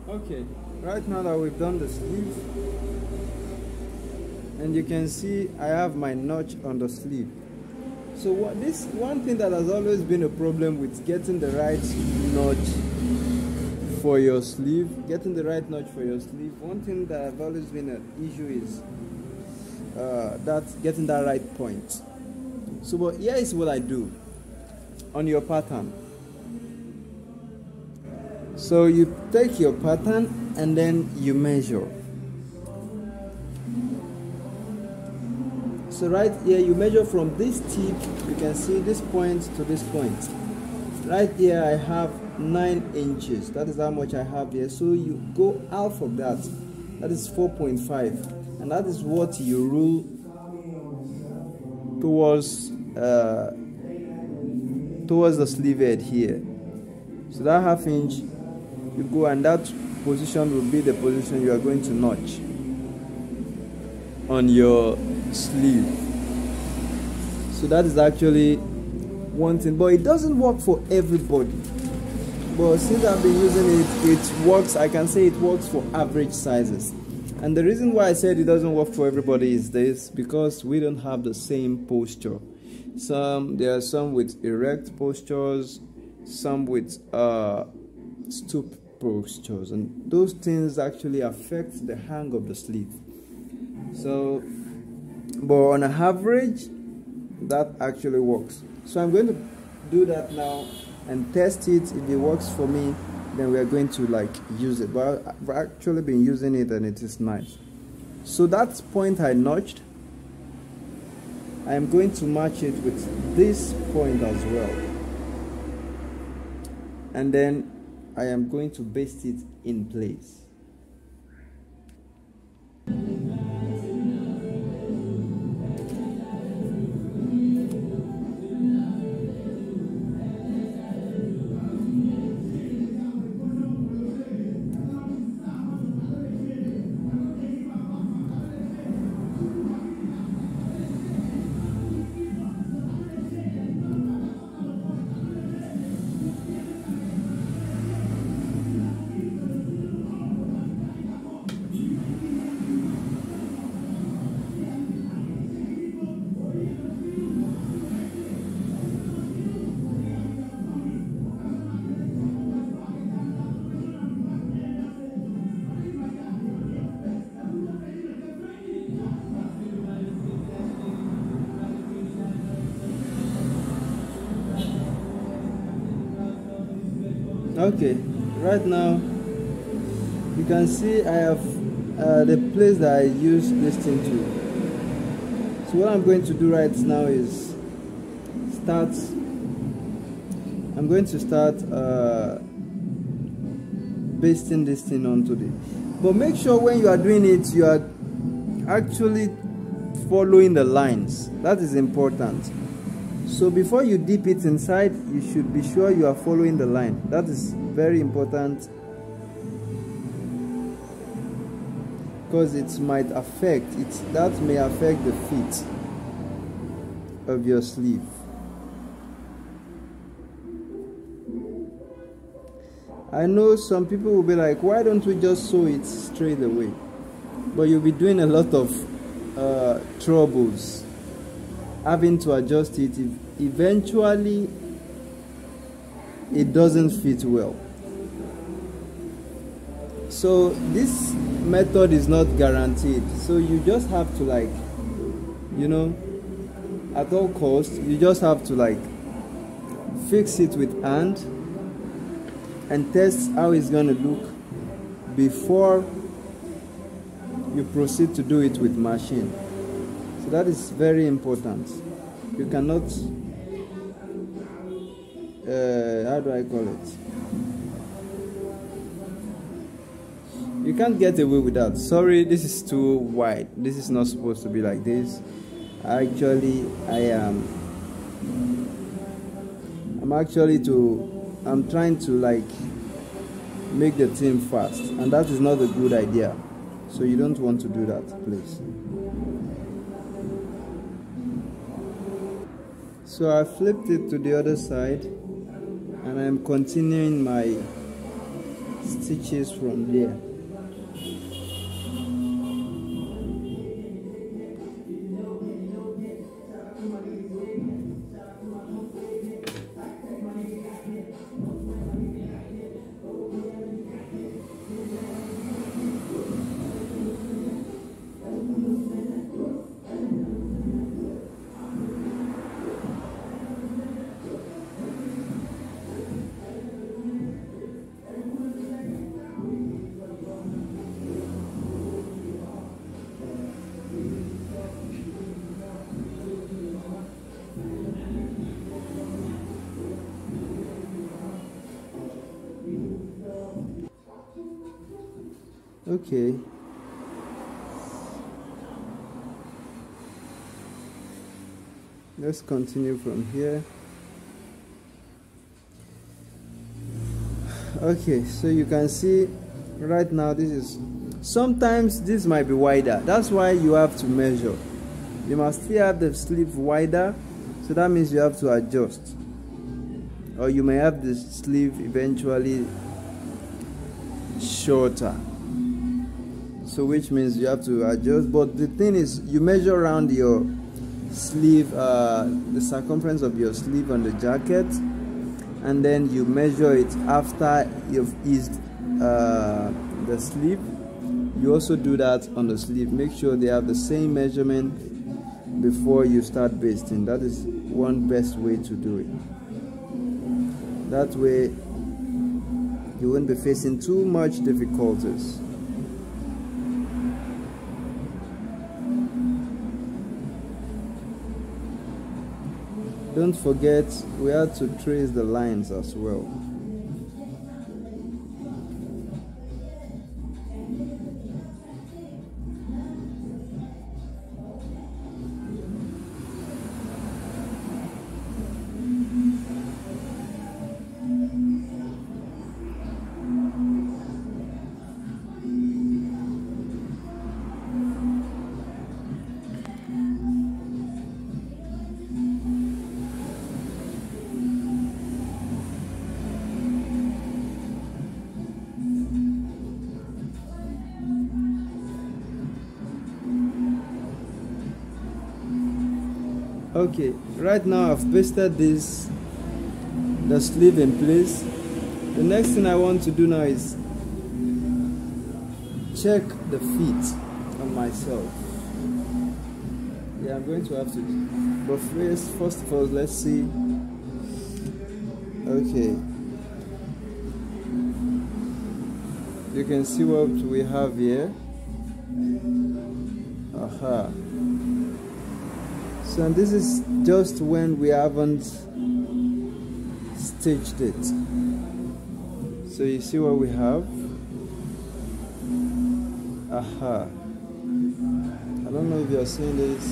Okay, right now that we've done the sleeve, and you can see I have my notch on the sleeve. So this one thing that has always been a problem with getting the right notch for your sleeve, one thing that has always been an issue is that's getting that right point. So but here is what I do on your pattern. So you take your pattern and then you measure. So right here you measure from this tip, you can see this point to this point. Right here I have 9 inches. That is how much I have here. So you go half of that. That is 4.5. And that is what you rule towards the sleeve head here. So that half inch you go, and that position will be the position you are going to notch on your sleeve. So that is actually one thing, but it doesn't work for everybody. But since I've been using it, it works. I can say it works for average sizes. And the reason why I said it doesn't work for everybody is this, because we don't have the same posture. There are some with erect postures, some with stoop postures, and those things actually affect the hang of the sleeve. So but on an average, that actually works. So I'm going to do that now and test it. If it works for me, then we are going to use it. But I've actually been using it and it is nice. So that point I notched, I am going to match it with this point as well, and then I am going to baste it in place. Okay, right now you can see I have the place that I use this thing to. So what I'm going to do right now is I'm going to start pasting this thing onto it. But make sure when you are doing it, you are actually following the lines. That is important. So before you dip it inside, you should be sure you are following the line. That is very important, because it might affect it. That may affect the fit of your sleeve. I know some people will be like, why don't we just sew it straight away? But you'll be doing a lot of troubles having to adjust it if eventually it doesn't fit well. So this method is not guaranteed, so you just have to at all costs, you just have to fix it with hand and test how it's gonna look before you proceed to do it with machine. So that is very important. You cannot how do I call it? You can't get away with that. Sorry, this is too wide. This is not supposed to be like this. Actually, I'm trying to make the thing fast, and that is not a good idea. So you don't want to do that, please. So I flipped it to the other side, and I'm continuing my stitches from there. Okay. Let's continue from here. Okay, so you can see right now this is, sometimes this might be wider. That's why you have to measure. You must still have the sleeve wider, so that means you have to adjust. Or you may have the sleeve eventually shorter, so which means you have to adjust. But the thing is, you measure around your sleeve, the circumference of your sleeve on the jacket, and then you measure it after you've eased the sleeve. You also do that on the sleeve. Make sure they have the same measurement before you start basting. That is one best way to do it. That way you won't be facing too much difficulties. Don't forget, we have to trace the lines as well. Okay, right now I've pasted the sleeve in place. The next thing I want to do now is check the fit on myself. Yeah, I'm going to have to, but first of all, let's see. Okay, you can see what we have here. Aha. So this is just when we haven't stitched it. So you see what we have. Aha. I don't know if you're seeing this.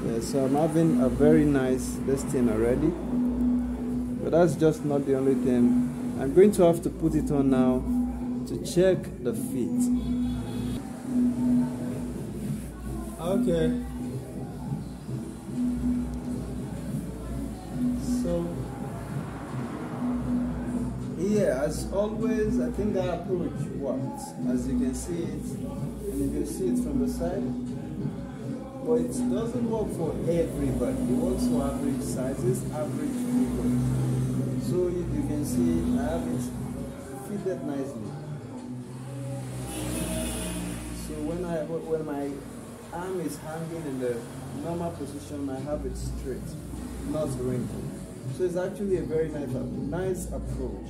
Yeah, so I'm having a very nice this thing already. But that's just not the only thing. I'm going to have to put it on now to check the fit. Okay. Yeah, as always, I think that approach works. As you can see it, and if you see it from the side, but it doesn't work for everybody. It works for average sizes, average figures. So if you can see, I have it fitted nicely. So when my arm is hanging in the normal position, I have it straight, not wrinkled. So it's actually a very nice approach.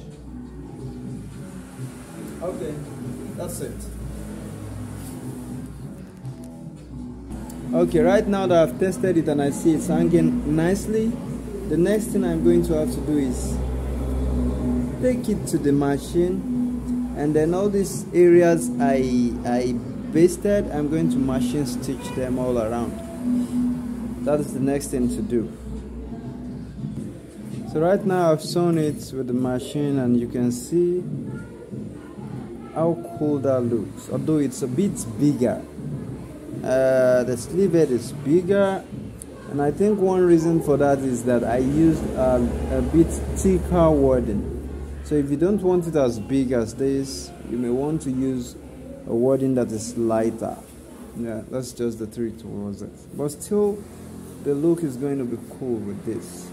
Okay, that's it. Okay, right now that I've tested it and I see it's hanging nicely, the next thing I'm going to have to do is take it to the machine, and then all these areas I basted, I'm going to machine stitch them all around. That is the next thing to do. So right now I've sewn it with the machine, and you can see how cool that looks, although it's a bit bigger. The sleeve head is bigger, and I think one reason for that is that I used a bit thicker wording. So if you don't want it as big as this, you may want to use a wording that is lighter. Yeah, that's just the trick towards it. But still, the look is going to be cool with this.